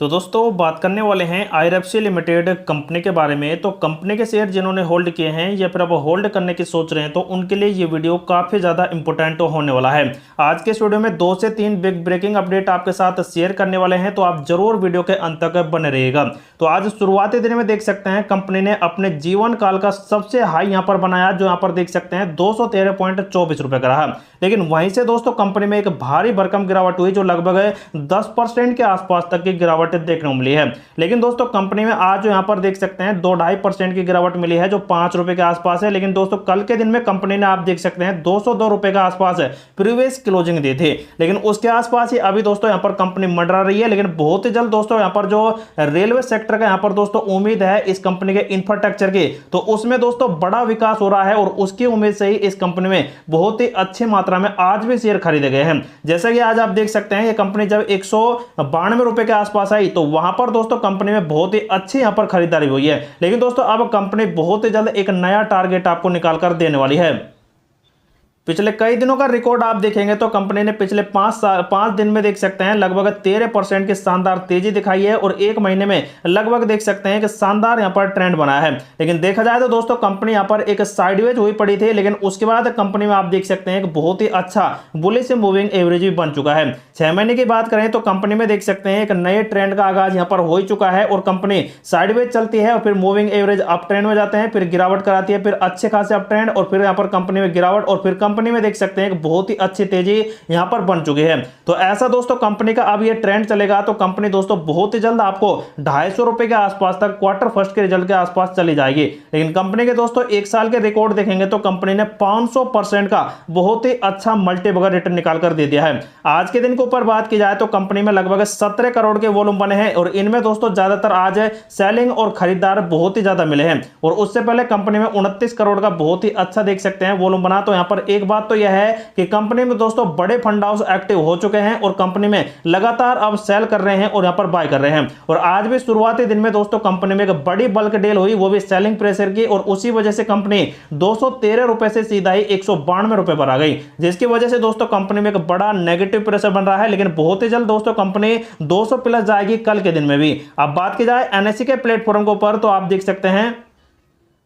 तो दोस्तों बात करने वाले हैं आईआरएफसी लिमिटेड कंपनी के बारे में। तो कंपनी के शेयर जिन्होंने होल्ड किए हैं या फिर अब होल्ड करने की सोच रहे हैं तो उनके लिए ये वीडियो काफ़ी ज़्यादा इंपॉर्टेंट होने वाला है। आज के इस वीडियो में 2 से 3 बिग ब्रेकिंग अपडेट आपके साथ शेयर करने वाले हैं, तो आप जरूर वीडियो के अंत तक बने रहिएगा। तो आज शुरुआती दिन में देख सकते हैं कंपनी ने अपने जीवन काल का सबसे हाई यहाँ पर बनाया, जो यहाँ पर देख सकते हैं 213.24 रुपये का रहा। लेकिन वहीं से दोस्तों कंपनी में एक भारी भरकम गिरावट हुई, जो लगभग 10% के आसपास तक की गिरावट देखने को मिली है। लेकिन दोस्तों कंपनी में आज जो यहां पर देख सकते हैं 2-2.5% की गिरावट मिली है, जो 5 रुपए के आसपास है। लेकिन दोस्तों कल के दिन में कंपनी ने आप देख सकते हैं 202 रुपए के आसपास प्रीवियस क्लोजिंग दी थी, लेकिन उसके आसपास ही अभी दोस्तों यहां पर कंपनी मंडरा रही है। लेकिन बहुत ही जल्द दोस्तों यहां पर जो रेलवे सेक्टर का यहां पर दोस्तों उम्मीद है इस कंपनी के इंफ्रास्ट्रक्चर की, तो उसमें दोस्तों बड़ा विकास हो रहा है और उसकी उम्मीद से ही इस कंपनी में बहुत ही अच्छी मात्रा में आज भी शेयर खरीदे गए हैं। जैसा कि आज आप देख सकते हैं ये कंपनी जब 192 रुपए के आसपास आई तो वहां पर दोस्तों कंपनी में बहुत ही अच्छी यहां पर खरीदारी हुई है। लेकिन दोस्तों अब कंपनी बहुत ही जल्द एक नया टारगेट आपको निकाल कर देने वाली है। पिछले कई दिनों का रिकॉर्ड आप देखेंगे तो कंपनी ने पिछले 5 दिन में देख सकते हैं लगभग 13% की शानदार तेजी दिखाई है और एक महीने में लगभग देख सकते हैं कि शानदार यहां पर ट्रेंड बना है। लेकिन देखा जाए तो दोस्तों कंपनी यहां पर एक साइडवेज हुई पड़ी थी, लेकिन उसके बाद कंपनी में आप देख सकते हैं कि बहुत ही अच्छा बुलिश मूविंग एवरेज भी बन चुका है। 6 महीने की बात करें तो कंपनी में देख सकते हैं एक नए ट्रेंड का आगाज यहां पर हो चुका है और कंपनी साइडवेज चलती है और फिर मूविंग एवरेज अप ट्रेंड में जाते हैं, फिर गिरावट कराती है, फिर अच्छे खासे अप ट्रेंड और फिर यहां पर कंपनी में गिरावट और फिर कंपनी में देख सकते हैं कि बहुत ही अच्छी तेजी यहां पर बन चुकी है। तो ऐसा दोस्तों कंपनी का अब ये ट्रेंड चलेगा तो कंपनी दोस्तों बहुत ही जल्द आपको 250 रुपए के आसपास तक क्वार्टर फर्स्ट के रिजल्ट के आसपास चली जाएगी। लेकिन कंपनी के दोस्तों 1 साल के रिकॉर्ड देखेंगे तो कंपनी ने 500% का बहुत ही अच्छा मल्टीबैगर रिटर्न निकाल कर दे दिया है। आज के दिन के ऊपर बात की जाए तो कंपनी में लगभग 17 करोड़ के वॉल्यूम बने हैं और इनमें दोस्तों ज्यादातर आज सेलिंग और खरीदार बहुत ही ज्यादा मिले हैं और उससे पहले कंपनी में 29 करोड़ का बहुत ही अच्छा देख सकते हैं वॉल्यूम बना। तो यहां पर एक बात तो यह है कि कंपनी में दोस्तों बड़े फंड हाउस एक्टिव हो चुके हैं और कंपनी में लगातार अब सेल कर रहे हैं और यहां पर बाय कर रहे हैं। और आज भी शुरुआती दिन में दोस्तों कंपनी में एक बड़ी बल्क डील हुई, वो भी सेलिंग प्रेशर की, और उसी वजह से कंपनी 213 रुपए से सीधा ही 192 रुपए पर आ गई, जिसकी वजह से दोस्तों कंपनी में एक बड़ा नेगेटिव प्रेशर बन रहा है। लेकिन बहुत ही जल्द दोस्तों कंपनी 200 प्लस जाएगी कल के दिन में भी। अब बात की जाए एनएससी के प्लेटफॉर्म के ऊपर तो आप देख सकते हैं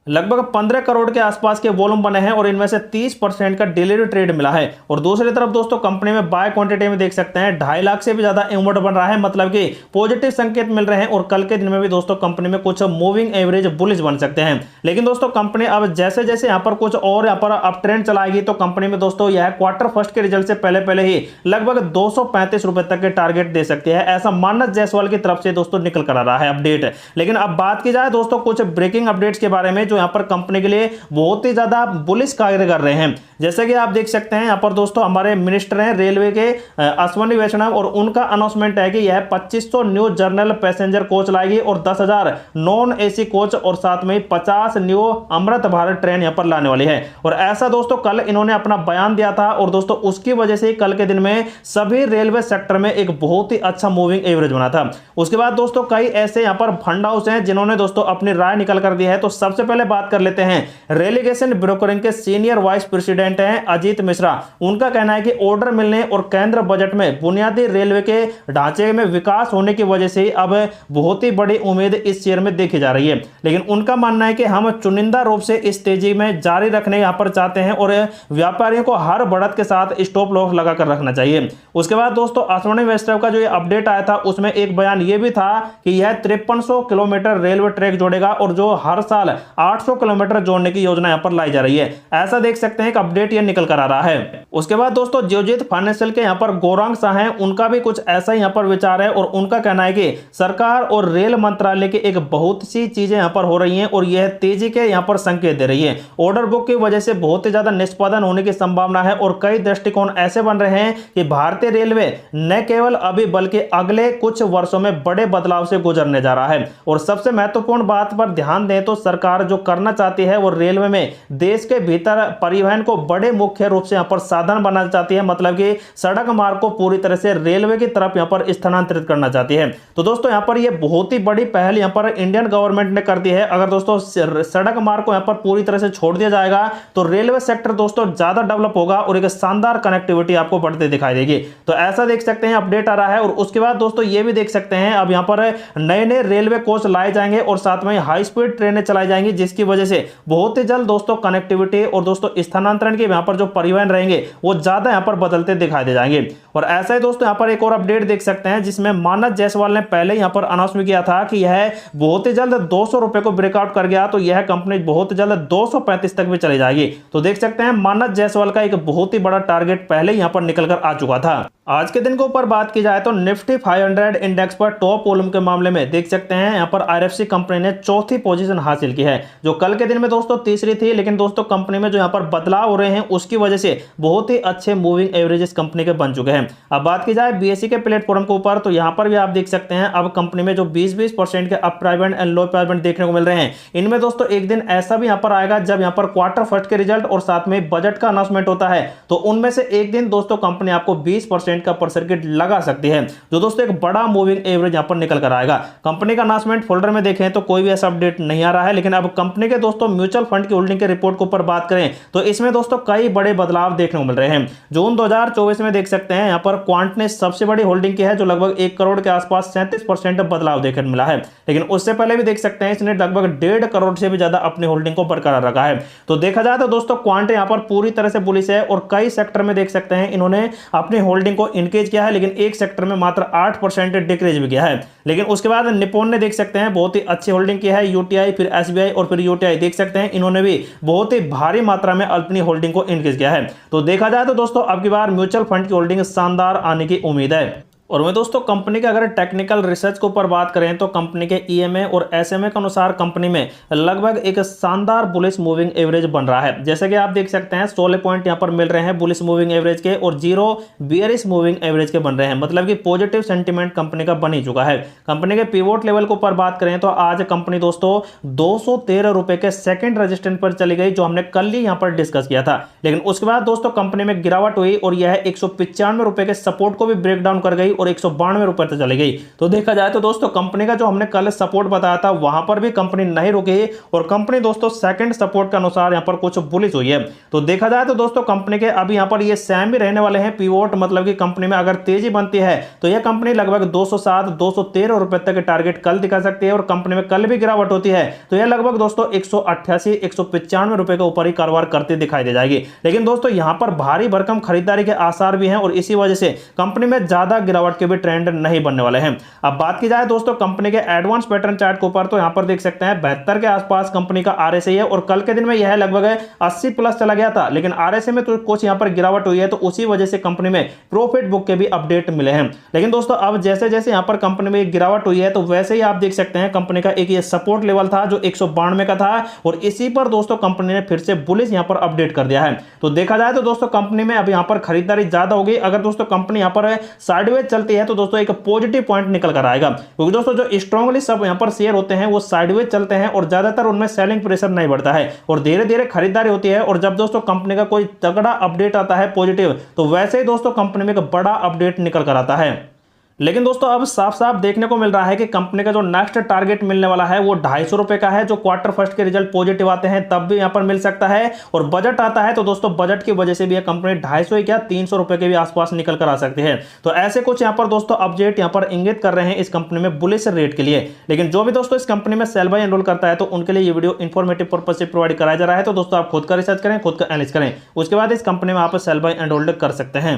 लगभग 15 करोड़ के आसपास के वॉल्यूम बने हैं और इनमें से 30% का डिलीवरी ट्रेड मिला है। और दूसरी तरफ दोस्तों कंपनी में बाय क्वांटिटी में देख सकते हैं 2.5 लाख से भी ज्यादा इन्वर्ट बन रहा है, मतलब कि पॉजिटिव संकेत मिल रहे हैं और कल के दिन में भी दोस्तों कंपनी में कुछ मूविंग एवरेज बुलिश बन सकते हैं। लेकिन दोस्तों कंपनी अब जैसे जैसे यहाँ पर कुछ और यहाँ पर अप ट्रेंड चलाएगी तो कंपनी में दोस्तों यह क्वार्टर फर्स्ट के रिजल्ट से पहले ही लगभग 235 रुपए तक के टारगेट दे सकती है, ऐसा मानस जायसवाल की तरफ से दोस्तों निकल कर आ रहा है अपडेट। लेकिन अब बात की जाए दोस्तों कुछ ब्रेकिंग अपडेट्स के बारे में जो यहाँ पर कंपनी के लिए बहुत ही ज्यादा बुलिश कार्य कर रहे हैं। जैसे कि आप देख सकते हैं यहां पर दोस्तों हमारे मिनिस्टर हैं रेलवे के अश्विनी वैष्णव, और उनका अनाउंसमेंट है कि यह 2500 न्यू जर्नल पैसेंजर कोच लाएगी और 10,000 नॉन एसी कोच और साथ में 50 न्यू अमृत भारत ट्रेन यहां पर लाने वाली है। और ऐसा दोस्तों कल इन्होंने अपना बयान दिया था और दोस्तों उसकी वजह से कल के दिन में सभी रेलवे सेक्टर में एक बहुत ही अच्छा मूविंग एवरेज बना था। उसके बाद दोस्तों कई ऐसे यहां पर फंड हाउस हैं जिन्होंने दोस्तों अपनी राय निकल कर दी है। तो सबसे पहले बात कर लेते हैं रेलीगेशन ब्रोकरिंग के सीनियर वाइस प्रेसिडेंट हैं अजीत मिश्रा। उनका कहना है कि ऑर्डर मिलने और केंद्र बजट में बुनियादी रेलवे के ढांचे में विकास होने की वजह से अब बहुत ही बड़ी उम्मीद इस शेयर में देखी जा रही है। लेकिन उनका मानना है कि हम चुनिंदा रूप से इस तेजी में जारी रखने यहां पर चाहते हैं और व्यापारियों को हर बढ़त के साथ स्टॉप लॉस लगाकर रखना चाहिए। उसके बाद दोस्तों अश्विनी वैष्णव का जो ये अपडेट आया था उसमें एक बयान यह भी था कि यह 5300 किलोमीटर रेलवे ट्रैक जोड़ेगा और जो हर साल 800 किलोमीटर जोड़ने की योजना यहां पर लाई जा रही है। ऐसा देख सकते हैं कि अपडेट ये निकल कर आ रहा है। उसके बाद दोस्तों जियोजीत फाइनेंशियल के यहां पर गौरांग शाह हैं, उनका भी कुछ ऐसा ही यहां पर विचार है और उनका कहना है कि सरकार और रेल मंत्रालय की एक बहुत सी चीजें यहां पर हो रही हैं और यह तेजी के यहां पर संकेत दे रही है। ऑर्डर बुक की वजह से बहुत ही ज्यादा निष्पादन होने की संभावना है और कई दृष्टिकोण ऐसे बन रहे हैं कि भारतीय रेलवे न केवल अभी बल्कि अगले कुछ वर्षों में बड़े बदलाव से गुजरने जा रहा है। और सबसे महत्वपूर्ण बात पर ध्यान दें तो सरकार जो करना चाहती है वो रेलवे में देश के भीतर परिवहन को बड़े मुख्य रूप से यहाँ पर साधन बनाना चाहती है, मतलब कि सड़क मार्ग को पूरी तरह से रेलवे की तरफ यहाँ पर स्थानांतरित करना चाहती है। तो दोस्तों यहाँ पर ये बहुत ही बड़ी पहल यहाँ पर इंडियन गवर्नमेंट ने कर दी है। अगर दोस्तों सड़क मार्ग को यहाँ पर पूरी तरह से छोड़ दिया जाएगा तो रेलवे सेक्टर दोस्तों ज्यादा डेवलप होगा और एक शानदार कनेक्टिविटी आपको बढ़ते दिखाई देगी। तो ऐसा देख सकते हैं अपडेट आ रहा है। और उसके बाद दोस्तों ये भी देख सकते हैं अब यहाँ पर नए नए रेलवे कोच लाए जाएंगे और साथ में हाई स्पीड ट्रेनें चलाई जाएंगी, जिसकी वजह से बहुत ही जल्द दोस्तों कनेक्टिविटी और दोस्तों स्थानांतरण के यहाँ पर जो परिवहन रहेंगे वो ज्यादा यहाँ पर बदलते दिखाई दे जाएंगे। और ऐसा ही दोस्तों यहाँ पर एक और अपडेट देख सकते हैं जिसमें मानस जायसवाल ने पहले यहाँ पर अनाउंसमेंट किया था कि यह बहुत ही जल्द 200 रुपए को ब्रेकआउट कर गया, तो यह कंपनी बहुत जल्द 235 तक भी चली जाएगी। तो देख सकते हैं मानस जायसवाल का एक बहुत ही बड़ा टारगेट पहले यहाँ पर निकल कर आ चुका था। आज के दिन के ऊपर बात की जाए तो निफ्टी 500 इंडेक्स पर टॉप वॉल्यूम के मामले में देख सकते हैं यहाँ पर आईआरएफसी कंपनी ने चौथी पोजीशन हासिल की है, जो कल के दिन में दोस्तों तीसरी थी। लेकिन दोस्तों कंपनी में जो यहाँ पर बदलाव हो रहे हैं उसकी वजह से बहुत ही अच्छे मूविंग एवरेजेस कंपनी के बन चुके हैं। अब बात की जाए बीएसई के प्लेटफॉर्म के ऊपर तो यहाँ पर भी आप देख सकते हैं अब कंपनी में जो 20% के up private and low private देखने को मिल रहे हैं। इनमें दोस्तों एक दिन ऐसा भी यहाँ पर आएगा जब यहाँ पर क्वार्टर फर्स्ट के रिजल्ट और साथ में बजट का अनाउंसमेंट होता है, तो उनमें से एक दिन दोस्तों कंपनी आपको 20% का पर सर्किट लगा सकती है, जो दोस्तों एक बड़ा मूविंग एवरेज यहाँ पर निकल कर आएगा। कंपनी का अनाउंसमेंट फोल्डर में देखें तो कोई भी ऐसा अपडेट नहीं आ रहा है। लेकिन अब कंपनी के दोस्तों म्यूचुअल फंड की होल्डिंग के रिपोर्ट के ऊपर बात करें तो इसमें दोस्तों कई बड़े बदलाव देखने को मिल रहे हैं। जून 2024 में देख सकते हैं यहाँ पर क्वांट ने सबसे बड़ी होल्डिंग की है, जो लगभग 1 करोड़ के आसपास 37% बदलाव देखने को मिला है। लेकिन उससे पहले भी देख सकते हैं इसने लगभग 1.5 करोड़ से भी ज्यादा अपनी होल्डिंग को बरकरार रखा है। तो देखा जाए तो दोस्तों क्वांट यहाँ पर पूरी तरह से बुलिश है और कई सेक्टर में देख सकते हैं इन्होंने अपनी होल्डिंग को इंक्रीज किया है, लेकिन एक सेक्टर में मात्र 8% डिक्रीज भी किया है। लेकिन उसके बाद निप्पॉन ने देख सकते हैं बहुत ही अच्छी होल्डिंग की है, यूटीआई फिर एसबीआई और फिर यूटीआई देख सकते हैं इन्होंने भी बहुत ही भारी मात्रा में अपनी होल्डिंग को इंक्रीज किया है। तो देखा जाए तो दोस्तों अब की बार म्यूचुअल फंड की होल्डिंग शानदार आने की उम्मीद है। और मैं दोस्तों कंपनी के अगर टेक्निकल रिसर्च के ऊपर बात करें तो कंपनी के ईएमए और एसएमए के अनुसार कंपनी में लगभग एक शानदार बुलिश मूविंग एवरेज बन रहा है। जैसे कि आप देख सकते हैं 16 पॉइंट यहां पर मिल रहे हैं बुलिश मूविंग एवरेज के और 0 बियरिश मूविंग एवरेज के बन रहे हैं, मतलब कि पॉजिटिव सेंटीमेंट कंपनी का बन ही चुका है। कंपनी के पिवोट लेवल के ऊपर बात करें तो आज कंपनी दोस्तों 213 रुपए के सेकंड रेजिस्टेंस पर चली गई, जो हमने कल ही यहां पर डिस्कस किया था। लेकिन उसके बाद दोस्तों कंपनी में गिरावट हुई और यह 195 रुपए के सपोर्ट को भी ब्रेक डाउन कर गई और 192 रुपए तक चली गई। तो देखा जाए तो दोस्तों कंपनी का जो हमने कल सपोर्ट बताया था वहां पर भी कंपनी नहीं रुकी और कंपनी दोस्तों सेकंड सपोर्ट के अनुसार यहां पर कुछ बुलिश हुई है। तो देखा जाए तो दोस्तों कंपनी के अभी यहां पर ये सेम भी रहने वाले हैं पिवोट, मतलब कि कंपनी में अगर तेजी बनती है तो यह कंपनी लगभग 207-213 रुपए तक टारगेट कल दिखा सकती है और कंपनी में कल भी गिरावट होती है तो यह लगभग दोस्तों 188-195 रुपए के ऊपर ही कारोबार करते दिखाई दे जाएगी। लेकिन दोस्तों यहां पर भारी भरकम खरीदारी के आसार भी हैं और इसी वजह से कंपनी में ज्यादा गिरावट के भी ट्रेंड नहीं बनने वाले हैं। अब बात की जाए दोस्तों कंपनी के एडवांस पैटर्न चार्ट के ऊपर तो यहां पर देख सकते हैं 72 के आसपास कंपनी का आरएसआई है और कल के दिन में यह लगभग 80 प्लस चला गया था। लेकिन आरएसआई में तो कुछ यहां पर गिरावट हुई है तो उसी वजह से कंपनी में प्रॉफिट बुक के भी अपडेट मिले हैं। लेकिन दोस्तों अब जैसे जैसे यहां पर कंपनी में गिरावट हुई है तो वैसे ही आप देख सकते हैं कंपनी का एक ये सपोर्ट लेवल था जो 192 का था और इसी पर दोस्तों कंपनी ने फिर से बुलिश यहां पर अपडेट कर दिया है। तो देखा जाए तो दोस्तों कंपनी में अब यहां पर खरीदारी ज्यादा होगी। अगर दोस्तों कंपनी यहां पर साइडवेज चलती है तो दोस्तों एक पॉजिटिव पॉइंट निकल कर आएगा, क्योंकि दोस्तों जो स्ट्रांगली सब यहां पर शेयर होते हैं वो साइडवेज चलते हैं और ज्यादातर उनमें सेलिंग प्रेशर नहीं बढ़ता है और धीरे धीरे खरीदारी होती है। और जब दोस्तों कंपनी का कोई तगड़ा अपडेट आता है पॉजिटिव तो वैसे ही दोस्तों कंपनी में एक बड़ा अपडेट निकल कर आता है। लेकिन दोस्तों अब साफ साफ देखने को मिल रहा है कि कंपनी का जो नेक्स्ट टारगेट मिलने वाला है वो 250 रुपए का है, जो क्वार्टर फर्स्ट के रिजल्ट पॉजिटिव आते हैं तब भी यहां पर मिल सकता है और बजट आता है तो दोस्तों बजट की वजह से भी यह कंपनी 250 ही क्या 300 रुपए के भी आसपास निकल कर आ सकती है। तो ऐसे कुछ यहां पर दोस्तों अपडेट यहां पर इंगित कर रहे हैं इस कंपनी में बुलिश रेट के लिए। लेकिन जो भी दोस्तों इस कंपनी में सेल बाय एनरोल करता है तो उनके लिए ये वीडियो इन्फॉर्मेटिव पर्पज से प्रोवाइड कराया जा रहा है। तो दोस्तों आप खुद का रिसर्च करें, खुद का एनालिसिस करें, उसके बाद इस कंपनी में आप सेल बाय एनरोल कर सकते हैं।